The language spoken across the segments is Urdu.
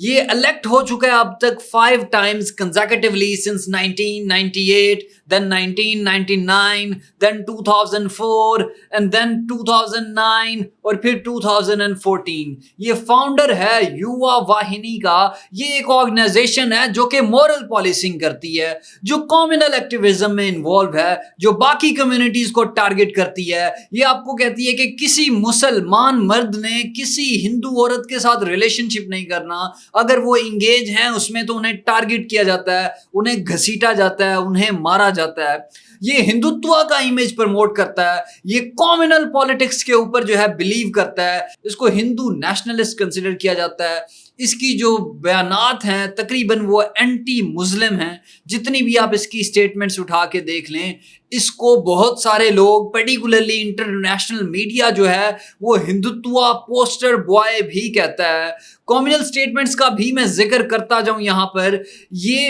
یہ الیکٹ ہو چکا ہے اب تک 5 times consecutively since 1998, then 1999, then 2004 and then 2009 اور پھر 2014. یہ فاؤنڈر ہے یووا واہنی کا. یہ ایک آرگنائزیشن ہے جو کہ مورل پالیسنگ کرتی ہے, جو کمیونل ایکٹیویزم میں انوالو ہے, جو باقی کمیونٹیز کو ٹارگٹ کرتی ہے. یہ آپ کو کہتی ہے کہ کسی مسلمان مرد نے کسی ہندو عورت کے ساتھ ریلیشن شپ نہیں کرنا. اگر وہ انگیج ہیں اس میں تو انہیں ٹارگٹ کیا جاتا ہے, انہیں گھسیٹا جاتا ہے, انہیں مارا جاتا ہے. یہ ہندوتوا کا امیج پروموٹ کرتا ہے, یہ کمیونل پالیٹکس کے اوپر جو ہے بلیو کرتا ہے, اس کو ہندو نیشنلسٹ کنسیڈر کیا جاتا ہے. اس کی جو بیانات ہیں تقریباً وہ اینٹی مسلم ہیں. جتنی بھی آپ اس کی اسٹیٹمنٹس اٹھا کے دیکھ لیں, اس کو بہت سارے لوگ پرٹیکولرلی انٹرنیشنل میڈیا جو ہے وہ ہندوتوا پوسٹر بوائے بھی کہتا ہے. کمیونل اسٹیٹمنٹس کا بھی میں ذکر کرتا جاؤں یہاں پر, یہ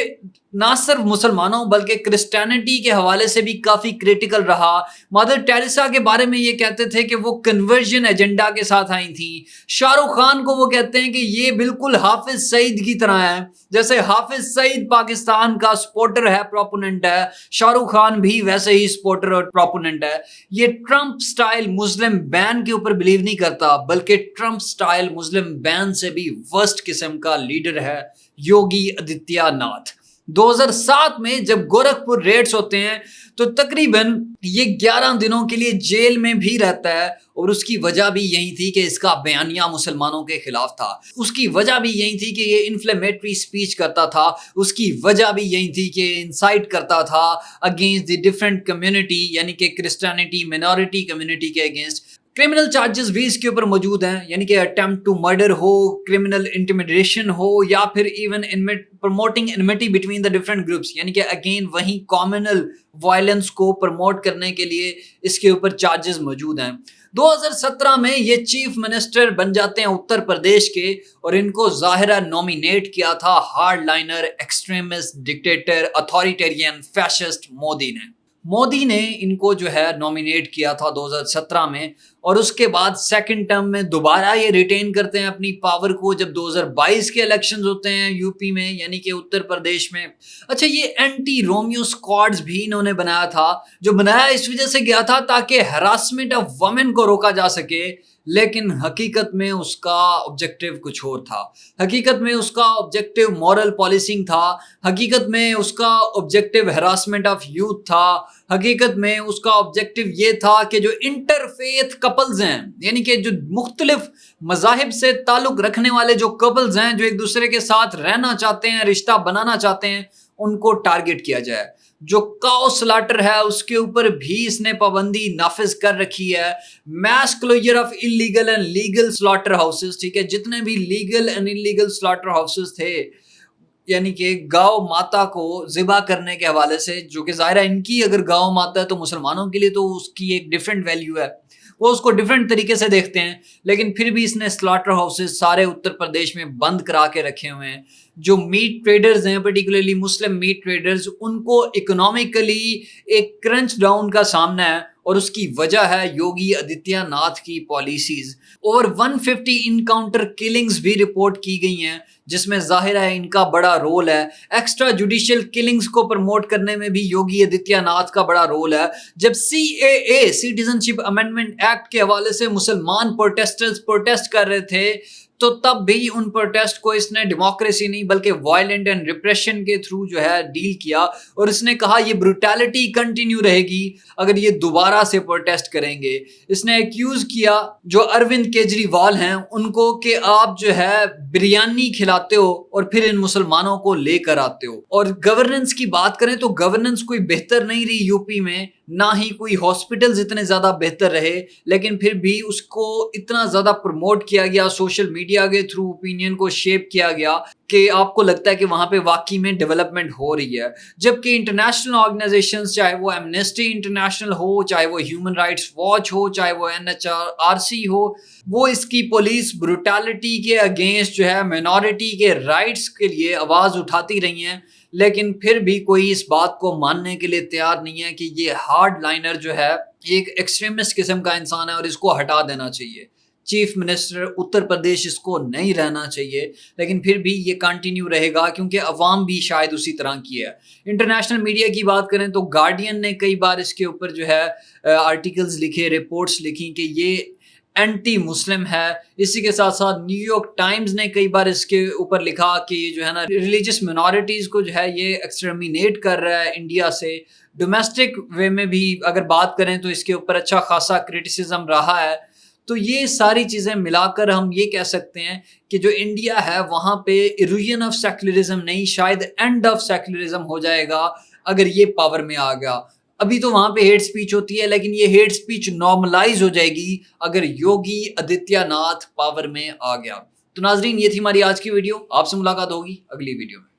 نہ صرف مسلمانوں بلکہ کرسچینٹی کے حوالے سے بھی کافی کریٹیکل رہا. مدر ٹیریسا کے بارے میں یہ کہتے تھے کہ وہ کنورژن ایجنڈا کے ساتھ آئی تھیں. شاہ رخ خان کو وہ کہتے ہیں کہ یہ بالکل حافظ سعید کی طرح ہے. جیسے حافظ سعید پاکستان کا سپورٹر ہے, پروپوننٹ ہے, شاہ رخ خان بھی ویسے ہی سپورٹر اور پروپوننٹ ہے. یہ ٹرمپ سٹائل مسلم بین کے اوپر بلیو نہیں کرتا, بلکہ ٹرمپ سٹائل مسلم بین سے بھی ورسٹ قسم کا لیڈر ہے یوگی آدتیہ ناتھ. 2007 میں جب گورکھپور ریڈز ہوتے ہیں تو تقریباً یہ 11 دنوں کے لیے جیل میں بھی رہتا ہے, اور اس کی وجہ بھی یہی تھی کہ اس کا بیانیہ مسلمانوں کے خلاف تھا. اس کی وجہ بھی یہی تھی کہ یہ انفلیمیٹری سپیچ کرتا تھا. اس کی وجہ بھی یہی تھی کہ انسائٹ کرتا تھا اگینسٹ دی ڈفرینٹ کمیونٹی, یعنی کہ کرسچینٹی مینورٹی کمیونٹی کے اگینسٹ. کرمنل چارجز بھی اس کے اوپر موجود ہیں, یعنی کہ اٹیمپٹ ٹو مرڈر ہو, کرمنل انٹیمیڈیشن ہو, یا پھر even promoting enmity between the different groups, یعنی کہ اگین وہیں کامنل وائلنس کو پروموٹ کرنے کے لیے اس کے اوپر چارجز موجود ہیں. 2017 میں یہ چیف منسٹر بن جاتے ہیں اتر پردیش کے, اور ان کو ظاہرہ نومینیٹ کیا تھا hard liner, extremist, dictator, authoritarian, fascist Modi نے ان کو جو ہے نومینیٹ کیا تھا 2017 میں. اور اس کے بعد سیکنڈ ٹرم میں دوبارہ یہ ریٹین کرتے ہیں اپنی پاور کو جب 2022 کے الیکشنز ہوتے ہیں یو پی میں, یعنی کہ اتر پردیش میں. اچھا, یہ اینٹی رومیو اسکواڈز بھی انہوں نے بنایا تھا, جو بنایا اس وجہ سے گیا تھا تاکہ ہراسمنٹ آف وومن کو روکا جا سکے, لیکن حقیقت میں اس کا آبجیکٹو کچھ اور تھا. حقیقت میں اس کا آبجیکٹو مورل پالیسنگ تھا. حقیقت میں اس کا آبجیکٹو ہراسمنٹ آف یوتھ تھا. حقیقت میں اس کا آبجیکٹو یہ تھا کہ جو انٹر فیتھ کپلز ہیں, یعنی کہ جو مختلف مذاہب سے تعلق رکھنے والے جو کپلز ہیں, جو ایک دوسرے کے ساتھ رہنا چاہتے ہیں, رشتہ بنانا چاہتے ہیں, ان کو ٹارگٹ کیا جائے. جو کاؤ سلاٹر ہے اس کے اوپر بھی اس نے پابندی نافذ کر رکھی ہے. Mass closure of illegal and legal slaughter houses, ٹھیک ہے, جتنے بھی legal and illegal slaughter houses تھے, یعنی کہ گاؤ ماتا کو ذبح کرنے کے حوالے سے, جو کہ ظاہرہ ان کی اگر گاؤ ماتا ہے تو مسلمانوں کے لیے تو اس کی ایک ڈیفرنٹ ویلیو ہے, وہ اس کو ڈیفرنٹ طریقے سے دیکھتے ہیں, لیکن پھر بھی اس نے سلاٹر ہاؤسز سارے اتر پردیش میں بند کرا کے رکھے ہوئے ہیں. جو میٹ ٹریڈرز ہیں, پرٹیکولرلی مسلم میٹ ٹریڈرز, ان کو اکنامکلی ایک کرنچ ڈاؤن کا سامنا ہے, اور اس کی وجہ ہے یوگی آدتیہ ناتھ کی پالیسیز. اوور 150 انکاؤنٹر کلنگز بھی رپورٹ کی گئی ہیں, جس میں ظاہر ہے ان کا بڑا رول ہے. ایکسٹرا جوڈیشل کلنگز کو پروموٹ کرنے میں بھی یوگی آدتیہ ناتھ کا بڑا رول ہے. جب CAA سٹیزن شپ امینڈمنٹ ایکٹ کے حوالے سے مسلمان پروٹیسٹرز پروٹیسٹ کر رہے تھے, تو تب بھی ان پروٹیسٹ کو اس نے ڈیموکریسی نہیں بلکہ وائلنٹ اینڈ ریپریشن کے تھرو جو ہے ڈیل کیا, اور اس نے کہا یہ بروٹیلٹی کنٹینیو رہے گی اگر یہ دوبارہ سے پروٹیسٹ کریں گے. اس نے ایکیوز کیا جو اروند کیجریوال ہیں ان کو کہ آپ جو ہے بریانی کھلاتے ہو اور پھر ان مسلمانوں کو لے کر آتے ہو. اور گورننس کی بات کریں تو گورننس کوئی بہتر نہیں رہی یو پی میں, نہ ہی کوئی ہاسپٹلز اتنے زیادہ بہتر رہے, لیکن پھر بھی اس کو اتنا زیادہ پروموٹ کیا گیا, سوشل میڈیا کے تھرو اوپینین کو شیپ کیا گیا کہ آپ کو لگتا ہے کہ وہاں پہ واقعی میں ڈیولپمنٹ ہو رہی ہے. جبکہ انٹرنیشنل آرگنائزیشنز, چاہے وہ ایمنسٹی انٹرنیشنل ہو, چاہے وہ ہیومن رائٹس واچ ہو, چاہے وہ NHRC ہو, وہ اس کی پولیس بروٹیلٹی کے اگینسٹ جو ہے مینورٹی کے رائٹس کے لیے آواز اٹھاتی رہی ہیں, لیکن پھر بھی کوئی اس بات کو ماننے کے لیے تیار نہیں ہے کہ یہ ہارڈ لائنر جو ہے ایک ایکسٹریمسٹ قسم کا انسان ہے اور اس کو ہٹا دینا چاہیے. چیف منسٹر اتر پردیش اس کو نہیں رہنا چاہیے، لیکن پھر بھی یہ کنٹینیو رہے گا کیونکہ عوام بھی شاید اسی طرح کی ہے۔ انٹرنیشنل میڈیا کی بات کریں تو گارڈین نے کئی بار اس کے اوپر جو ہے آرٹیکلز لکھے، رپورٹس لکھی کہ یہ اینٹی مسلم ہے۔ اسی کے ساتھ ساتھ نیو یارک ٹائمز نے کئی بار اس کے اوپر لکھا کہ یہ جو ہے نا ریلیجس منارٹیز کو جو ہے یہ ایکسٹرمینیٹ کر رہا ہے انڈیا سے۔ ڈومیسٹک وے میں بھی اگر بات کریں تو اس کے اوپر اچھا خاصا کرٹیسزم رہا ہے۔ تو یہ ساری چیزیں ملا کر ہم یہ کہہ سکتے ہیں کہ جو انڈیا ہے وہاں پہ ایروژن آف سیکولرزم نہیں، شاید اینڈ آف سیکولرزم ہو جائے گا اگر یہ پاور میں آ گیا۔ ابھی تو وہاں پہ ہیٹ سپیچ ہوتی ہے، لیکن یہ ہیٹ سپیچ نارملائز ہو جائے گی اگر یوگی آدتیہ ناتھ پاور میں آ گیا۔ تو ناظرین، یہ تھی ہماری آج کی ویڈیو، آپ سے ملاقات ہوگی اگلی ویڈیو میں۔